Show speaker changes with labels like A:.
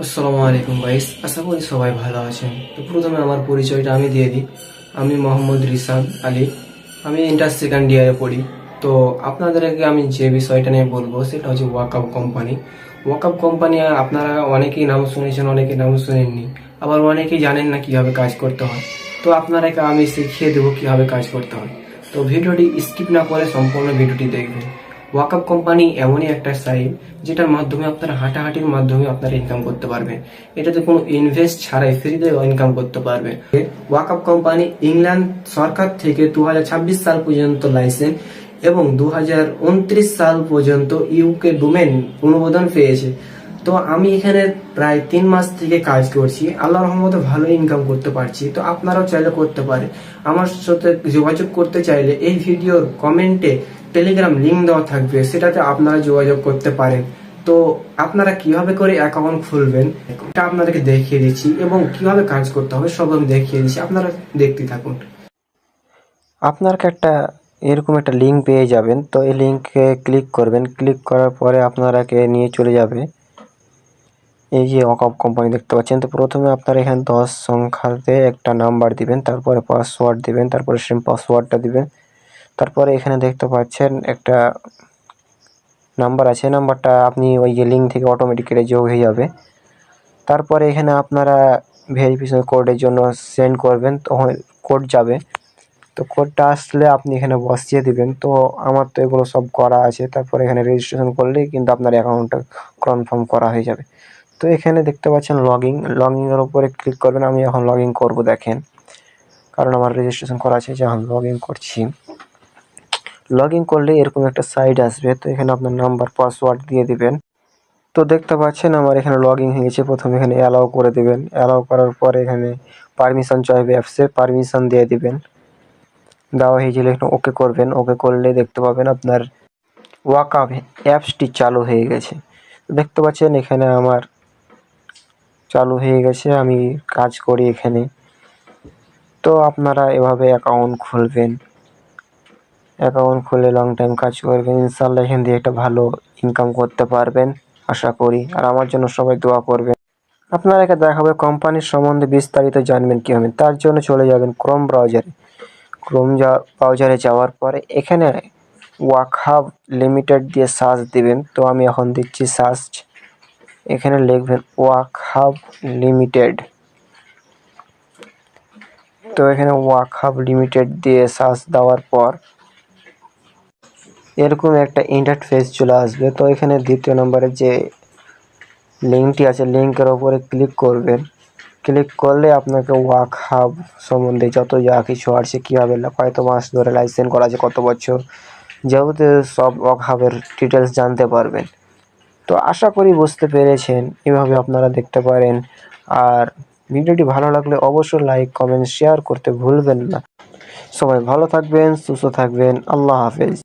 A: আসসালামু আলাইকুম গাইস, আশা করি সবাই ভালো আছেন। তো প্রথমে আমার পরিচয়টা আমি দিয়ে দিই। আমি মোহাম্মদ রিসান আলী। আমি ইন্টার সেকেন্ড ইয়ারে পড়ি। তো আপনাদেরকে আমি যে বিষয়টা নিয়ে বলবো সেটা হচ্ছে ওয়াকআপ কোম্পানি। ওয়াকআপ কোম্পানি আপনারা অনেকেই নাম শুনেছেন, অনেকেই নাম শুনেননি, আবার অনেকেই জানেন না কিভাবে কাজ করতে হয়। তো আপনারাকে আমি শিখিয়ে দেবো কিভাবে কাজ করতে হয়। তো ভিডিওটি স্কিপ না করে সম্পূর্ণ ভিডিওটি দেখবেন। ওয়াকআপ কোম্পানি এমনই একটা সাইট যেটার মাধ্যমে আপনারা হাঁটাহাঁটির মাধ্যমে আপনারা ইনকাম করতে পারবেন। এটাতে কোনো ইনভেস্ট ছাড়াই ফ্রিতে ইনকাম করতে পারবেন। ওয়াকআপ কোম্পানি ইংল্যান্ড সরকার থেকে 2026 সাল পর্যন্ত লাইসেন্স এবং 2029 সাল পর্যন্ত ইউকে ডোমেন অনুমোদন পেয়েছে। তো আমি এখানে প্রায় 3 মাস থেকে কাজ করছি, আল্লাহর রহমতে ভালো ইনকাম করতে পারছি। তো আপনারাও চাইলে করতে পারে। আমার সাথে যোগাযোগ করতে চাইলে এই ভিডিওর কমেন্টে টেলিগ্রাম লিংক দেওয়া থাকবে, সেটাতে আপনারা যোগাযোগ করতে পারেন। তো আপনারা কিভাবে করে অ্যাকাউন্ট খুলবেন এটা আপনাদেরকে দেখিয়ে দিচ্ছি এবং কিভাবে কাজ করতে হবে সব আমি দেখিয়ে দিচ্ছি, আপনারা দেখতে থাকুন।
B: আপনাকে এরকম একটা লিঙ্ক পেয়ে যাবেন। তো এই লিঙ্কে ক্লিক করবেন। ক্লিক করার পরে আপনারাকে নিয়ে চলে যাবে এই যে ওয়াকআপ কোম্পানি দেখতে পাচ্ছেন। তো প্রথমে আপনারা এখানে 10 সংখ্যাতে একটা নাম্বার দিবেন, তারপরে পাসওয়ার্ড দিবেন, তারপরে সেম পাসওয়ার্ডটা দিবেন। তারপরে এখানে দেখতে পাচ্ছেন একটা নাম্বার আছে, নাম্বারটা আপনি ওই যে লিঙ্ক থেকে অটোমেটিক্যালি যোগ হয়ে যাবে। তারপরে এখানে আপনারা ভেরিফিকেশন কোডের জন্য সেন্ড করবেন, তখন কোড যাবে। তো কোডটা আসলে আপনি এখানে বসিয়ে দিবেন। তো আমার তো এগুলো সব করা আছে। তারপরে এখানে রেজিস্ট্রেশন করলেই কিন্তু আপনার অ্যাকাউন্টটা কনফার্ম করা হয়ে যাবে। তো এখানে দেখতে পাচ্ছেন লগইনের উপরে ক্লিক করবেন। আমি এখন লগ ইন করবো, দেখেন, কারণ আমার রেজিস্ট্রেশন করা আছে। যখন লগ ইন করছি, লগ ইন করলে এরকম একটা সাইট আসবে। তো এখানে আপনার নাম্বার পাসওয়ার্ড দিয়ে দিবেন। তো দেখতে পাচ্ছেন আমার এখানে লগ ইন হয়ে গেছে। প্রথমে এখানে অ্যালাউ করে দিবেন। অ্যালাউ করার পরে এখানে পারমিশন চাইবে, অ্যাপসে পারমিশন দিয়ে দিবেন। দেওয়া হয়ে গেলে এখানে ওকে করবেন। ওকে করলে দেখতে পাবেন আপনার ওয়াকআপ অ্যাপসটি চালু হয়ে গেছে। দেখতে পাচ্ছেন এখানে আমার চালু হয়ে গেছে, আমি কাজ করি এখানে। তো আপনারা এভাবে অ্যাকাউন্ট খুলবেন। অ্যাকাউন্ট খুলে লং টাইম কাজ করবেন, ইনশাল্লাহ এখান দিয়ে একটা ভালো ইনকাম করতে পারবেন আশা করি। আর আমার জন্য সবাই দোয়া করবেন। আপনারাকে দেখাবে কোম্পানির সম্বন্ধে বিস্তারিত জানবেন কীভাবে। তার জন্য চলে যাবেন ক্রোম ব্রাউজারে। ব্রাউজারে যাওয়ার পরে এখানে ওয়াকহাব লিমিটেড দিয়ে সার্চ দিবেন। তো আমি এখন দিচ্ছি সার্চ। এখানে লিখবেন ওয়াকহাব লিমিটেড। তো এখানে ওয়াকহাব লিমিটেড দিয়ে সার্চ দেওয়ার পর এরকম একটা ইন্টারফেস চলে আসবে। তো এখানে দ্বিতীয় নম্বরে যে লিঙ্কটি আছে, লিঙ্কের ওপরে ক্লিক করবেন। ক্লিক করলে আপনাকে ওয়াকহাব সম্বন্ধে যত যা কিছু আছে, কীভাবে কত মাস ধরে লাইসেন্স করা আছে, কত বছর, যেহেতু সব ওয়াকহাবের ডিটেলস জানতে পারবেন। তো আশা করি বুঝতে পেরেছেন। এভাবে আপনারা দেখতে পারেন। আর ভিডিওটি ভালো লাগলে অবশ্যই লাইক, কমেন্ট, শেয়ার করতে ভুলবেন না। সবাই ভালো থাকবেন, সুস্থ থাকবেন। আল্লাহ হাফেজ।